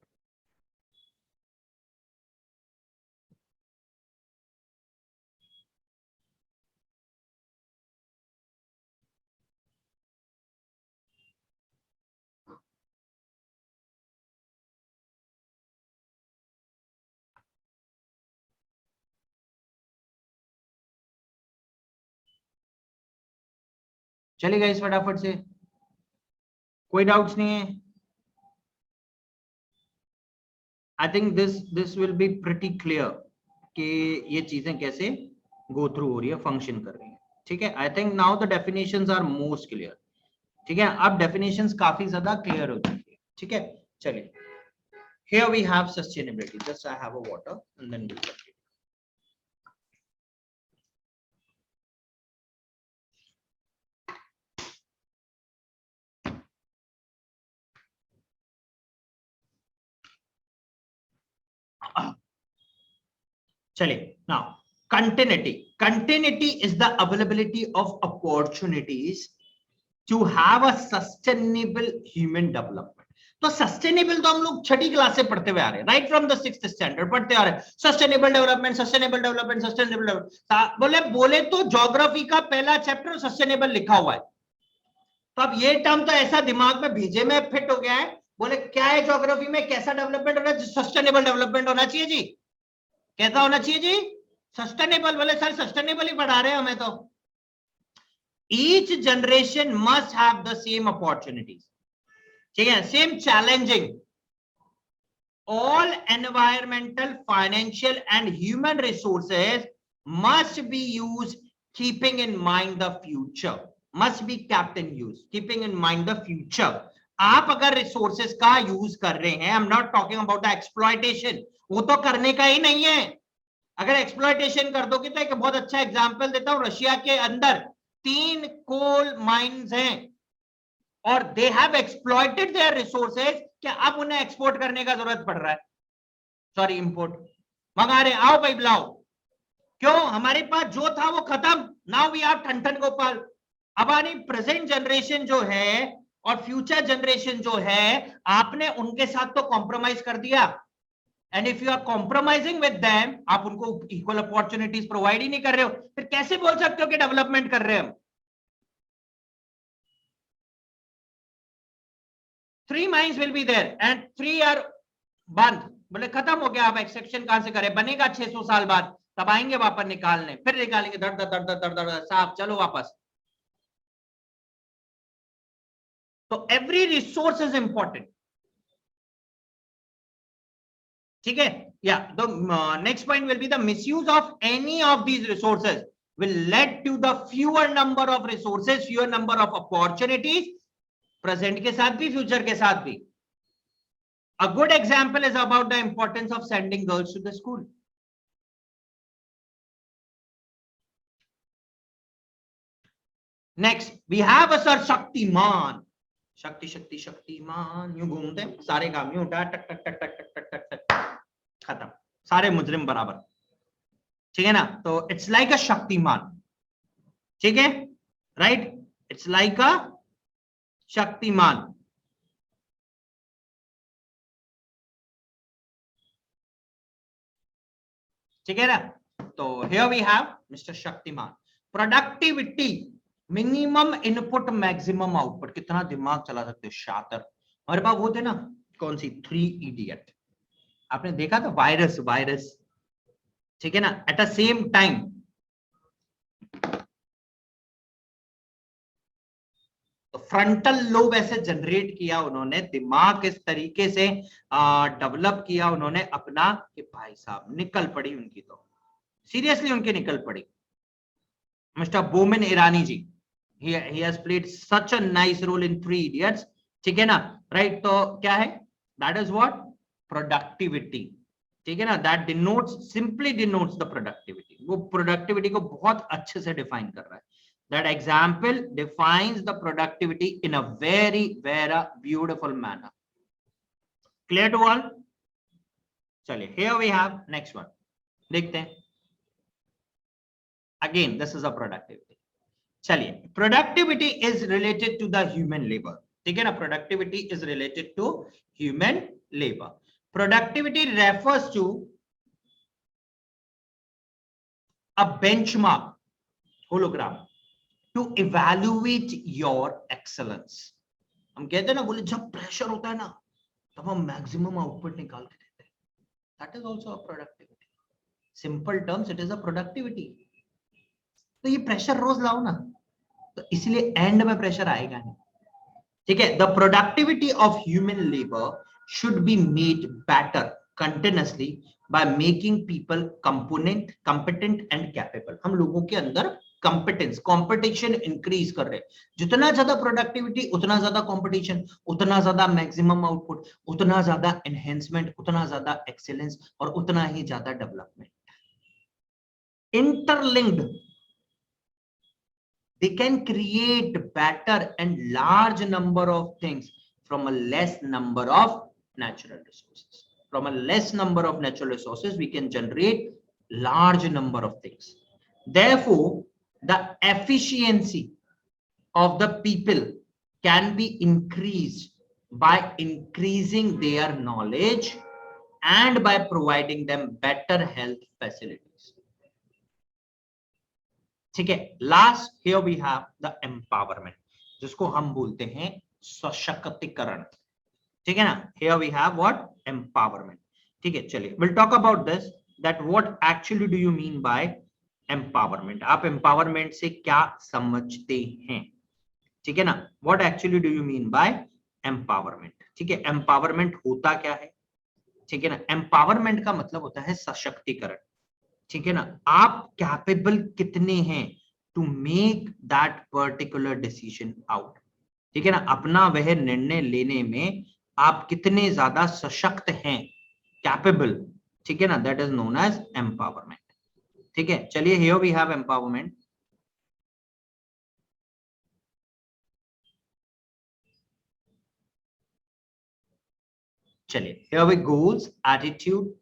चलिए गाइस फटाफट से, कोई डाउट्स नहीं है? I think this will be pretty clear कि ये चीजें कैसे गो थ्रू हो रही है, फंक्शन कर रही है। ठीक है, I think now the definitions are most clear. ठीक है, अब डेफिनेशंस काफी ज्यादा क्लियर हो चुकी है। ठीक है, चलिए here we have sustainability. Just I have a water and then we'll continue. चलिए, now continuity is the availability of opportunities to have a sustainable human development. तो सस्टेनेबल तो हम लोग छठी क्लास से पढ़ते हुए आ रहे हैं, right from the 6th standard पढ़ते आ रहे हैं, sustainable development sustainable development sustainable development. बोले तो ज्योग्राफी का पहला चैप्टर सस्टेनेबल लिखा हुआ है। तो अब ये टर्म तो ऐसा दिमाग में भेजे में फिट हो गया है, बोले क्या है ज्योग्राफी में, कैसा डेवलपमेंट होना चाहिए, सस्टेनेबल डेवलपमेंट होना चाहिए जी। कैसा होना चाहिए जी? सस्टेनेबल। बोले सर सस्टेनेबल ही पढ़ा रहे हैं हमें तो। Each generation must have the same opportunities, ठीक है, same challenging. All environmental, financial and human resources must be use keeping in mind the future, must be kept in use keeping in mind the future। आप अगर resources का use कर रहे हैं, I am not talking about the exploitation, वो तो करने का ही नहीं है। अगर एक्सप्लॉयटेशन कर दोगे तो एक बहुत अच्छा एग्जांपल देता हूं, रशिया के अंदर 3 कोल माइंस हैं और they have exploited their resources, क्या अब उन्हें एक्सपोर्ट करने का जरूरत पड़ रहा है? सॉरी, इंपोर्ट मंगा रहे, आओ भाई बुलाओ। क्यों? हमारे पास जो था वो खत्म। नाउ वी हैव ठन गोपाल। अब आनी प्रेजेंट जनरेशन जो है और फ्यूचर जनरेशन जो है, आपने उनके साथ तो कॉम्प्रोमाइज कर दिया। And if you are compromising with them, आप उनको इक्वल अपॉर्चुनिटीज प्रोवाइड ही नहीं कर रहे हो, फिर कैसे बोल सकते हो कि डेवलपमेंट कर रहे हैं हम? 3 mines will be there and 3 are बंद। बोले खत्म हो गया, अब एक्सट्रैक्शन कहां से करें? बनेगा 600 साल बाद, तब आएंगे वापस निकालने, फिर निकालेंगे दर दर दर दर दर साहब, चलो वापस। तो एवरी रिसोर्स इज इंपॉर्टेंट। ठीक है, या the next point will be the misuse of any of these resources will lead to the fewer number of resources, fewer number of opportunities, present के साथ भी future के साथ भी। A good example is about the importance of sending girls to the school. Next we have a sir Shaktimaan, शक्ति शक्ति शक्तिमान, यूं घूमते हैं सारे काम, यूं उठा टक टक टक टक टक टक टक टक, खत्म, सारे मुजरिम बराबर। ठीक है ना? तो इट्स लाइक अ शक्तिमान। ठीक है, right, it's like a Shaktiman. ठीक है ना? तो here we have mister Shaktiman. Productivity, minimum input maximum output, कितना दिमाग चला सकते हो, शातर। हमारे पास वो थे ना, कौन सी 3 इडियट, आपने देखा था, वायरस वायरस। ठीक है ना? एट द सेम टाइम तो फ्रंटल लोब ऐसे जनरेट किया उन्होंने, दिमाग इस तरीके से डेवलप किया उन्होंने अपना, कि भाई साहब निकल पड़ी उनकी, तो सीरियसली उनकी निकल पड़ी। Mister Boman Irani ji, he has played such a nice role in Three Idiots, ठीक है ना, right? तो क्या है, that is what productivity, ठीक है ना, that denotes, simply denotes the productivity, वो productivity को बहुत अच्छे से define कर रहा है. That example defines the productivity in a very very beautiful manner. Clear to all? चलिए, here we have next one, देखते हैं. Again this is a productivity. चलिए, productivity is related to the human labour, ठीक है ना, productivity is related to human labour. Productivity refers to a benchmark hologram to evaluate your excellence. हम कहते हैं ना, बोले जब प्रेशर होता है ना तब हम मैक्सिमम आउटपुट निकाल के देते हैं. That is also a productivity. Simple terms, it is a productivity. तो ये प्रेशर रोज लाओ ना, तो इसलिए एंड में प्रेशर आएगा नहीं, ठीक है. The productivity of human labour should be made better continuously by making people competent and capable. हम लोगों के अंदर कंपिटेंस, कंपटीशन इंक्रीज कर रहे हैं. जितना ज्यादा प्रोडक्टिविटी उतना ज्यादा कंपटीशन, उतना ज्यादा मैक्सिमम आउटपुट, उतना ज्यादा एनहेंसमेंट, उतना ज्यादा एक्सीलेंस और उतना ही ज्यादा development. Interlinked, they can create better and large number of things from a less number of natural resources. From a less number of natural resources we can generate large number of things. Therefore the efficiency of the people can be increased by increasing their knowledge and by providing them better health facilities. ठीक है. Last, here we have the empowerment, जिसको हम बोलते हैं सशक्तिकरण, ठीक है ना. Here we have what, empowerment. ठीक है, चलिए, will talk about this, that what actually do you mean by empowerment. आप एम्पावरमेंट से क्या समझते हैं, ठीक है ना. What actually do you mean by empowerment. ठीक है, एम्पावरमेंट होता क्या है, ठीक है ना. एम्पावरमेंट का मतलब होता है सशक्तिकरण, ठीक है ना. आप कैपेबल कितने हैं to make that particular decision out, ठीक है ना. अपना वह निर्णय लेने में आप कितने ज्यादा सशक्त हैं, कैपेबल, ठीक है ना. That is known as empowerment. ठीक है, चलिए, हियर वी हैव एम्पावरमेंट. चलिए, here we goals, attitude,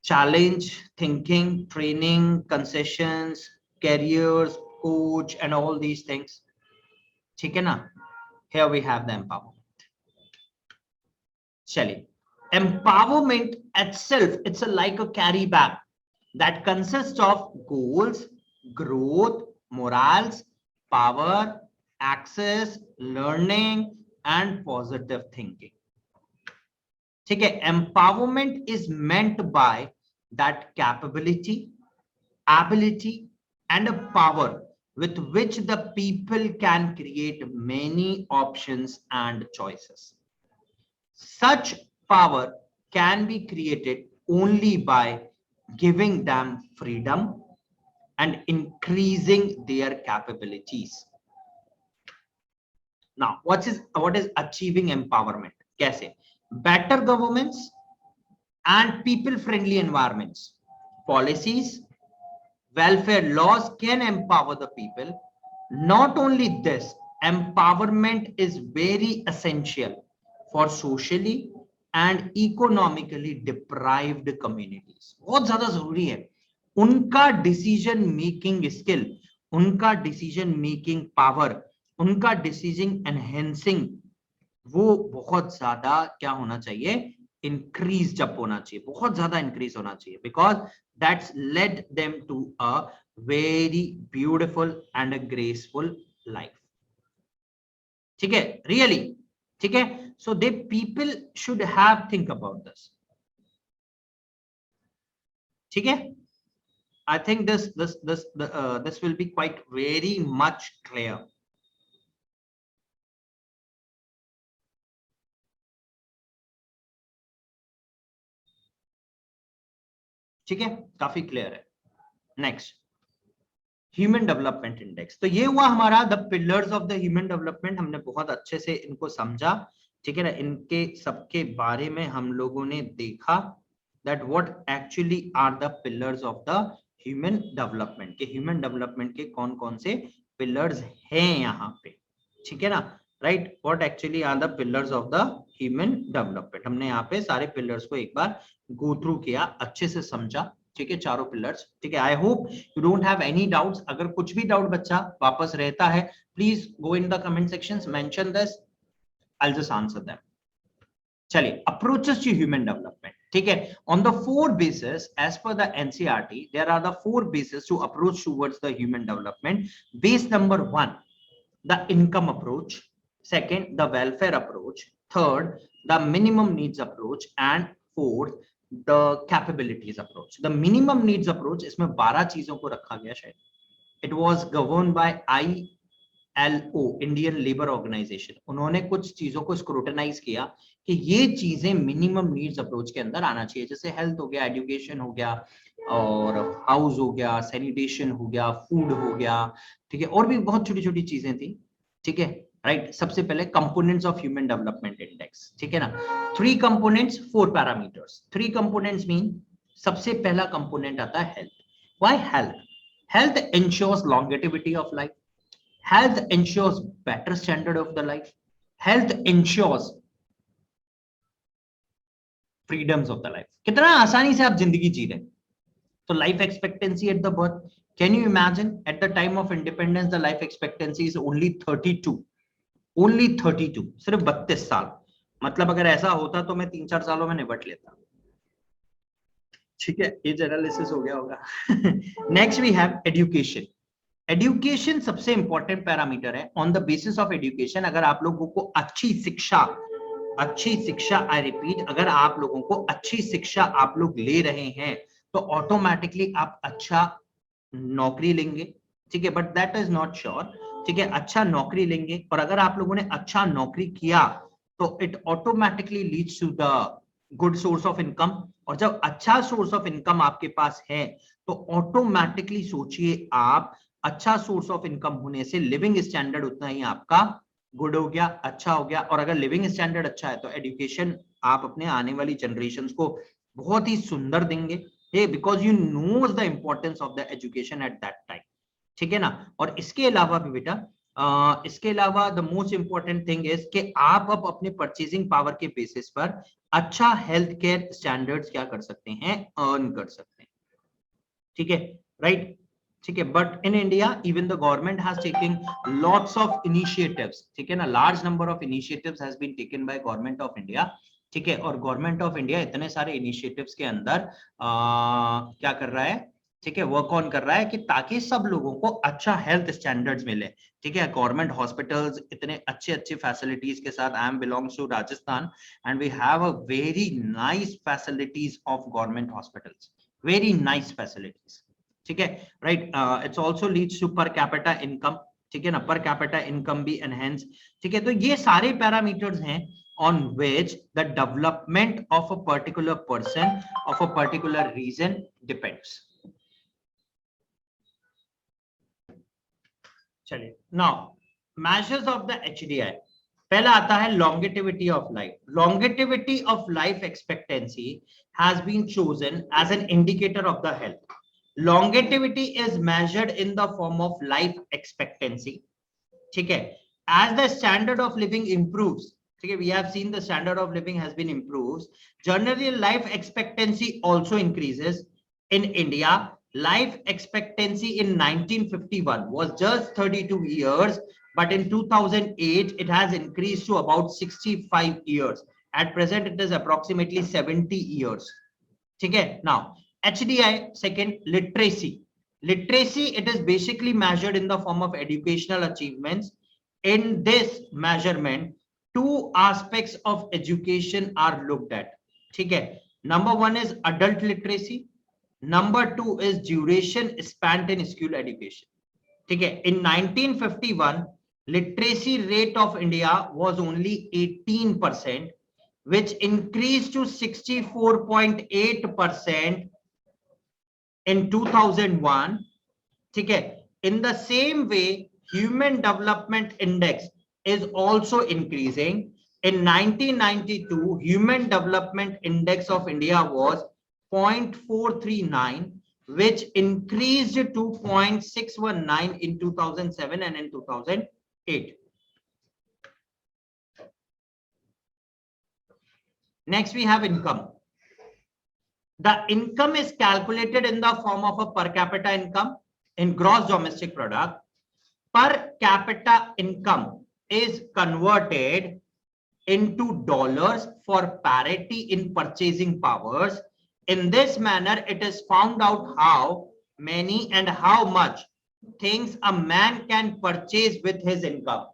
challenge, thinking, training, concessions, careers, coach, and all these things. ठीक है ना. Here we have the empowerment. चलिए, empowerment itself, it's like a carry bag that consists of goals, growth, morals, power, access, learning, and positive thinking. ठीक है, empowerment is meant by that capability, ability, and a power with which the people can create many options and choices. Such power can be created only by giving them freedom and increasing their capabilities. Now, what is achieving empowerment? कैसे? Better governments and people-friendly environments, policies, welfare laws can empower the people. Not only this, empowerment is very essential for socially and economically deprived communities. बहुत ज्यादा जरूरी है. उनका decision making skill, उनका decision making power, उनका decision enhancing, वो बहुत ज्यादा क्या होना चाहिए, इंक्रीज जब होना चाहिए, बहुत ज्यादा इंक्रीज होना चाहिए, because that's led them to a very beautiful and a graceful life. ठीक है, रियली, ठीक है. So they people should have think about this. ठीक है, I think this will be quite very much clear. ठीक है, काफी क्लियर है. Next, human development index. तो ये हुआ हमारा the pillars of the human development. हमने बहुत अच्छे से इनको समझा, ठीक है ना, इनके सबके बारे में हम लोगों ने देखा that what actually are the pillars of the human development, के ह्यूमन डेवलपमेंट के कौन कौन से पिलर्स हैं यहाँ पे, ठीक है ना, right, what actually are the pillars of the human development. हमने यहाँ पे सारे पिलर्स को एक बार गो थ्रू किया, अच्छे से समझा, ठीक है, चारों पिलर्स, ठीक है। I hope you don't have any doubts. अगर कुछ भी डाउट बच्चा वापस रहता है, please go in the comment sections, mention this, I will just answer them. चलिए, अप्रोचेस टू ह्यूमन डेवलपमेंट, ठीक है, on the four basis as per the NCERT there are the four basis to approach towards the human development. Base number 1, the income approach; second, the welfare approach; third, the minimum needs approach; and fourth, the capabilities approach. The minimum needs approach, इसमें 12 चीजों को रखा गया शायद। It was governed by ILO, Indian labour organisation. उन्होंने कुछ चीजों को स्क्रूटनाइज किया कि ये चीजें मिनिमम नीड्स अप्रोच के अंदर आना चाहिए, जैसे हेल्थ हो गया, एजुकेशन हो गया, और हाउस हो गया, सैनिटेशन हो गया, फूड हो गया, ठीक है, और भी बहुत छोटी छोटी चीजें थी, ठीक है, राइट। सबसे पहले components of human development index, ठीक है ना, 3 कंपोनेंट्स 4 पैरामीटर्स। 3 कंपोनेंट्स मीन, सबसे पहला कंपोनेंट आता है health. Why health? Health ensures longevity of life, health ensures better standard of the life, health ensures freedoms of the life। कितना आसानी से आप जिंदगी जी रहे। तो life expectancy at the birth, can you imagine eight the time of independence the life expectancy is only 32, only 32, सिर्फ 32 साल। मतलब अगर ऐसा होता तो मैं 3-4 सालों में निपट लेता, ठीक है, ये एनालिसिस हो गया होगा। Next we have education. Education सबसे इंपॉर्टेंट पैरामीटर है। On the basis of education, अगर आप लोगों को अच्छी शिक्षा, आई रिपीट, अगर आप लोगों को अच्छी शिक्षा आप लोग ले रहे हैं तो ऑटोमेटिकली आप अच्छा नौकरी लेंगे, ठीक है, but that is not sure, ठीक है, अच्छा नौकरी लेंगे, और अगर आप लोगों ने अच्छा नौकरी किया तो it automatically leads to the good source of income. और जब अच्छा सोर्स ऑफ इनकम आपके पास है तो ऑटोमेटिकली सोचिए आप, अच्छा सोर्स ऑफ इनकम होने से लिविंग स्टैंडर्ड उतना ही आपका गुड हो गया, अच्छा हो गया। और अगर लिविंग स्टैंडर्ड अच्छा है तो एजुकेशन आप अपने आने वाली जनरेशंस को बहुत ही सुंदर देंगे, because you knows the importance of the education at that time, ठीक है ना। और इसके अलावा भी बेटा, इसके अलावा the most important thing is कि आप अब अपने परचेजिंग पावर के बेसिस पर अच्छा हेल्थ केयर स्टैंडर्ड्स क्या कर सकते हैं, अर्न कर सकते हैं, ठीक है, राइट, ठीक है। But in India even the government has taken lots of initiatives, ठीक है ना, large number of initiatives has been taken by government of India, ठीक है। और गवर्नमेंट ऑफ इंडिया इतने सारे इनिशिएटिव्स के अंदर क्या कर रहा है, ठीक है, वर्क ऑन कर रहा है कि ताकि सब लोगों को अच्छा हेल्थ स्टैंडर्ड्स मिले, ठीक है। गवर्नमेंट हॉस्पिटल्स इतने अच्छे अच्छे फैसिलिटीज के साथ, I am belongs to Rajasthan and we have a very nice facilities of government hospitals, very nice facilities, ठीक है, right. It's also leads to per capita income, ठीक है ना, पर कैपिटा इनकम भी एनहेंस, ठीक है। तो ये सारे पैरामीटर्स हैं on which the development of a particular person, of a particular region depends। चलिए, now measures of the HDI। पहला आता है longevity of life। Longevity of life expectancy has been chosen as an indicator of the health। Longevity is measured in the form of life expectancy, ठीक है। As the standard of living improves, okay, we have seen the standard of living has been improved, generally life expectancy also increases। In India, life expectancy in 1951 was just 32 years, but in 2008 it has increased to about 65 years। At present it is approximately 70 years, ठीक है। Now HDI, second, literacy। Literacy, it is basically measured in the form of educational achievements। In this measurement, 2 aspects of education are looked at, ठीक है। Number 1 is adult literacy, number 2 is duration spent in school education, ठीक है। In 1951 literacy rate of India was only 18%, which increased to 64.8% in 2001, ठीक है। In the same way, Human Development Index is also increasing. In 1992, Human Development Index of India was 0.439, which increased to 0.619 in 2007 and in 2008. Next, we have income. The income is calculated in the form of a per capita income in gross domestic product. Per capita income is converted into dollars for parity in purchasing powers. In this manner, it is found out how many and how much things a man can purchase with his income.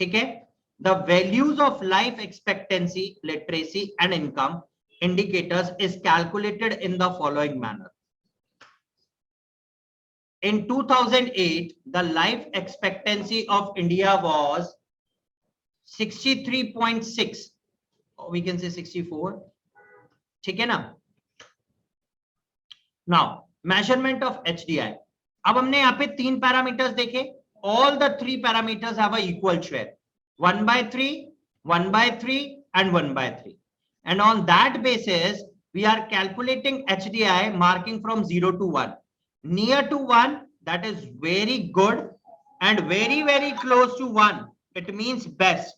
Okay? The values of life expectancy, literacy, and income indicators is calculated in the following manner. In 2008, the life expectancy of India was 63.6. We can say 64. Okay, na? Now, measurement of HDI. अब हमने यहाँ पे 3 parameters देखे. All the 3 parameters have a equal share. 1/3, 1/3, and 1/3. And on that basis, we are calculating HDI marking from 0 to 1. Near to 1, that is very good, and very, very close to 1, it means best.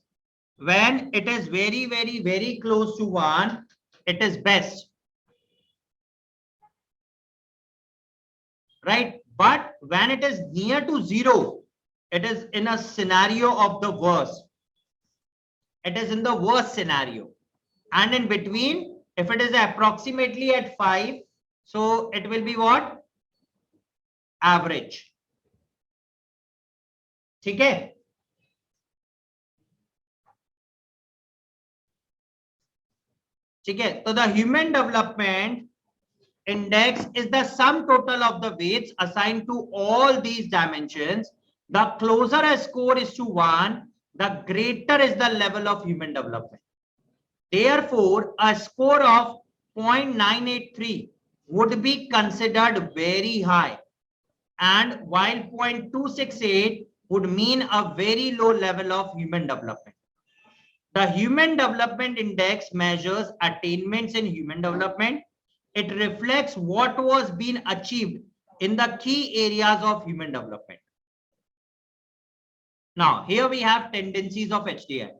When it is very, very, very close to 1, it is best. Right? But when it is near to 0, it is in a scenario of the worst. It is in the worst scenario. And in between, if it is approximately at 5, so it will be what? Average. Okay? Okay. So the Human Development Index is the sum total of the weights assigned to all these dimensions. The closer a score is to 1, the greater is the level of human development. Therefore, a score of 0.983 would be considered very high, and while 0.268 would mean a very low level of human development. The Human Development Index measures attainments in human development. It reflects what was being achieved in the key areas of human development. Now, here we have tendencies of HDI.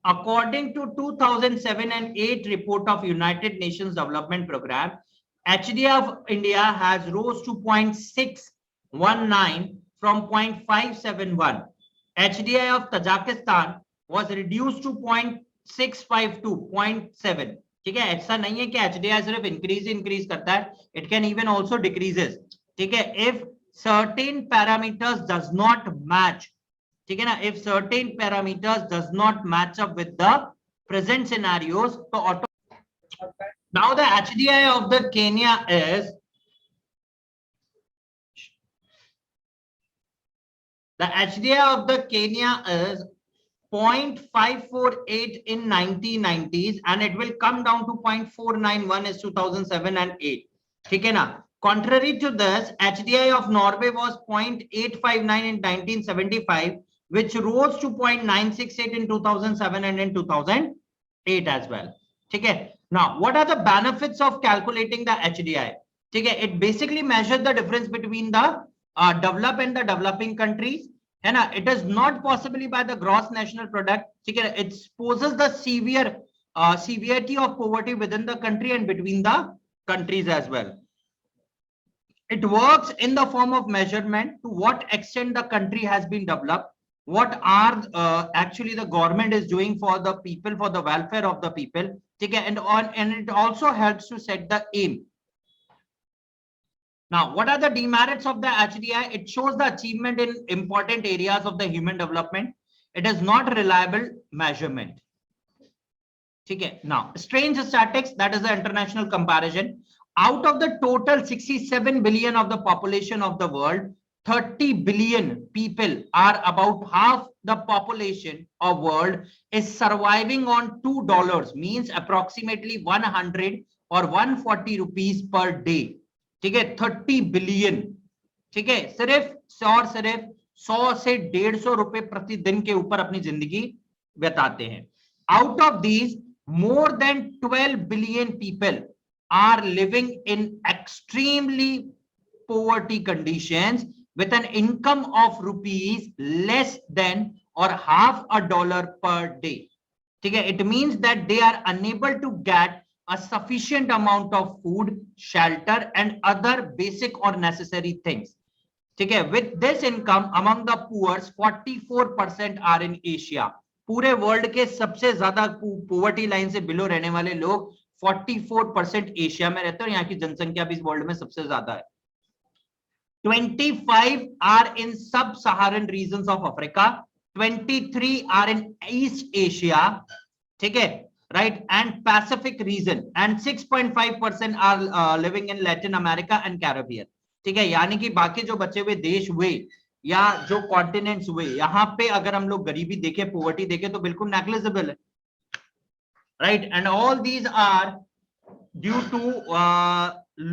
According to 2007 and 8 report of United Nations Development Program, HDI of India has rose to 0.619 from 0.571. HDI of Tajikistan was reduced to 0.652, 0.7. ठीक है, ऐसा नहीं है कि HDI सिर्फ increase करता है, it can even also decreases. ठीक है, if certain parameters does not match, ठीक है ना, if certain parameters does not match up with the present scenarios, तो auto. Now the HDI of the Kenya is, the HDI of the Kenya is 0.548 in 1990s, and it will come down to 0.491 in 2007 and 8. ठीक है ना? Contrary to this, HDI of Norway was 0.859 in 1975, which rose to 0.968 in 2007 and in 2008 as well. ठीक है? Now, what are the benefits of calculating the HDI? ठीक है? It basically measures the difference between the developed and the developing countries. And it is not possibly by the gross national product. ठीक है? It exposes the severity of poverty within the country and between the countries as well. It works in the form of measurement to what extent the country has been developed, what are actually the government is doing for the people, for the welfare of the people. Okay, and it also helps to set the aim. Now, what are the demerits of the HDI? It shows the achievement in important areas of the human development. It is not reliable measurement. Okay, now strange statistics, that is the international comparison. Out of the total 67 billion of the population of the world, 30 billion people, are about half the population of world, is surviving on $2, means approximately 100 or 140 rupees per day. ठीक है, 30 billion. ठीक है, सिर्फ और सिर्फ 100 से 150 रुपए प्रतिदिन के ऊपर अपनी जिंदगी बिताते हैं। Out of these more than 12 billion people are living in extremely poverty conditions with an income of rupees less than or half a dollar per day. ठीक है, it means that they are unable to get a sufficient amount of food, shelter and other basic or necessary things. ठीक है, with this income among the poor 44% are in Asia. पूरे world के सबसे ज्यादा poverty line से below रहने वाले लोग 44% एशिया में रहते हैं और यहाँ की जनसंख्या भी इस वर्ल्ड में सबसे ज्यादा है। 25 are in sub Saharan regions of Africa, 23 are in east Asia, ठीक है, right, and Pacific region, and 6.5% are living in Latin America and Caribbean. ठीक है, यानी कि बाकी जो बचे हुए देश हुए या जो कॉन्टिनेंट्स हुए, यहां पे अगर हम लोग गरीबी देखे, पॉवर्टी देखे तो बिल्कुल नेग्लिजिबल है, right, and all these are due to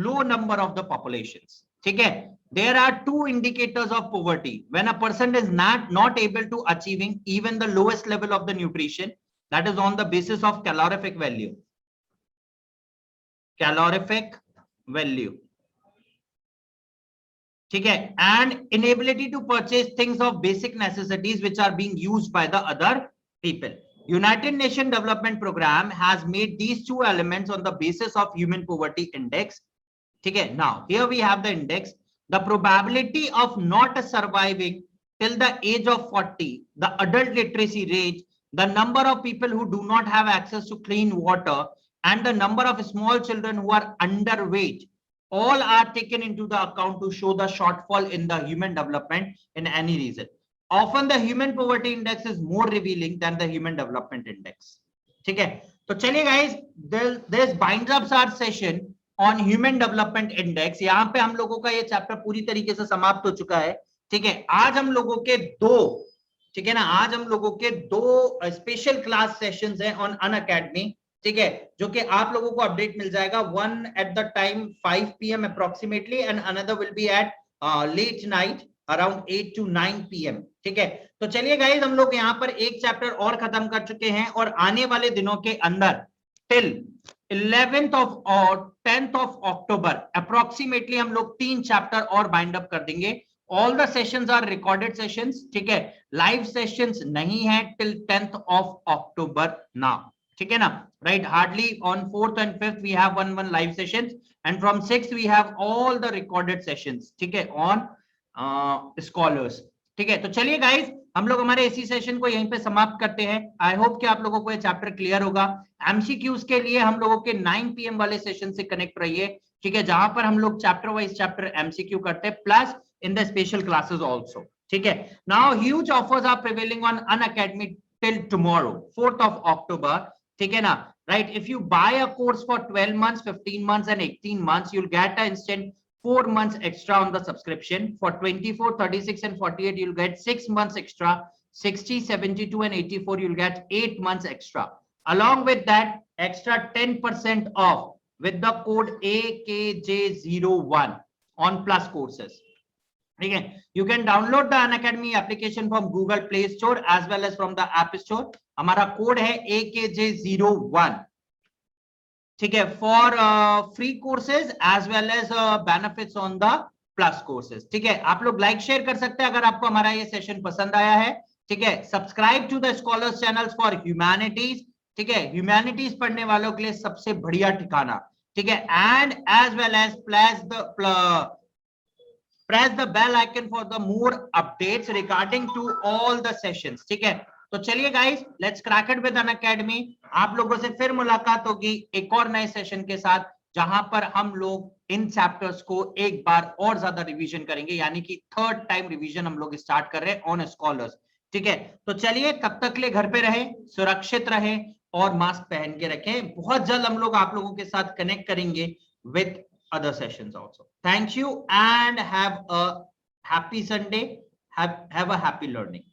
low number of the populations. ठीक है, there are two indicators of poverty when a person is not able to achieving even the lowest level of the nutrition, that is on the basis of calorific value, ठीक है, and inability to purchase things of basic necessities which are being used by the other people. United Nations Development Program has made these two elements on the basis of human poverty index. ठीक है, now here we have the index. The probability of not surviving till the age of 40, the adult literacy rate, the number of people who do not have access to clean water, and the number of small children who are underweight, all are taken into the account to show the shortfall in the human development in any region. Often the human poverty index is more revealing than the human development index. ठीक है, तो चलिए guys, this binds up our session on human development index. यहाँ पे हम लोगों का ये चैप्टर पूरी तरीके से समाप्त हो चुका है। ठीक है, आज हम लोगों के दो, ठीक है ना, आज हम लोगों के दो स्पेशल क्लास सेशंस हैं ऑन अनअकैडमी। ठीक है, जो कि आप लोगों को अपडेट मिल जाएगा, one at the time 5 PM approximately and another will be at late night around 8 to 9 PM। ठीक है, तो चलिए गाइस, हम लोग यहाँ पर एक चैप्टर और खत्म कर चुके हैं और आने वाले दिनों के अंदर टिल 11th और 10th of October अप्रोक्सीमेटली हम लोग 3 चैप्टर और बाइंड अप कर देंगे। All the sessions are recorded sessions, ठीक है, लाइव सेशंस नहीं है till 10th of October now. ठीक है ना, right, hardly on 4th and 5th we have one live sessions and from 6th we have all the recorded sessions, ठीक है, on scholars. ठीक है, तो चलिए गाइस, हम लोग हमारे इसी सेशन को यहीं पे समाप्त करते हैं। आई होप कि आप लोगों को ये चैप्टर क्लियर होगा। एमसीक्यूज के लिए हम लोगों के 9 PM वाले सेशन से कनेक्ट रहिए, ठीक है, जहां पर हम लोग चैप्टर वाइज चैप्टर एमसीक्यू करते हैं, plus in the special classes also. ठीक है, now huge offers are prevailing on Unacademy till tomorrow 4th of October। ठीक है ना, राइट, if you buy a course for 12 months, 15 months and 18 months, you'll get an instant 4 months extra on the subscription. For 24, 36 and 48 you'll get 6 months extra. 60, 72 and 84 you'll get 8 months extra. Along with that, extra 10% off with the code AKJ01 on plus courses. Okay, you can download the Unacademy application from Google Play Store as well as from the App Store. हमारा code है AKJ01, ठीक है, for free courses as well as benefits on the plus courses. ठीक है, आप लोग like share कर सकते हैं अगर आपको हमारा ये सेशन पसंद आया है। ठीक है, subscribe to the scholars channels for humanities. ठीक है, ह्यूमैनिटीज पढ़ने वालों के लिए सबसे बढ़िया ठिकाना। ठीक है, and as well as press the bell icon for the more updates regarding to all the sessions। ठीक है, तो चलिए guys, let's crack it with Unacademy. आप लोगों से फिर मुलाकात होगी एक और नए सेशन के साथ, जहां पर हम लोग इन चैप्टर्स को एक बार और ज्यादा रिवीजन करेंगे, यानी कि 3rd टाइम रिवीजन हम लोग स्टार्ट कर रहे हैं ऑन स्कॉलर्स। ठीक है, तो चलिए, तब तक के लिए घर पे रहे, सुरक्षित रहे और मास्क पहन के रखें। बहुत जल्द हम लोग आप लोगों के साथ कनेक्ट करेंगे with other sessions also. Thank you and have a happy Sunday. Have a happy learning.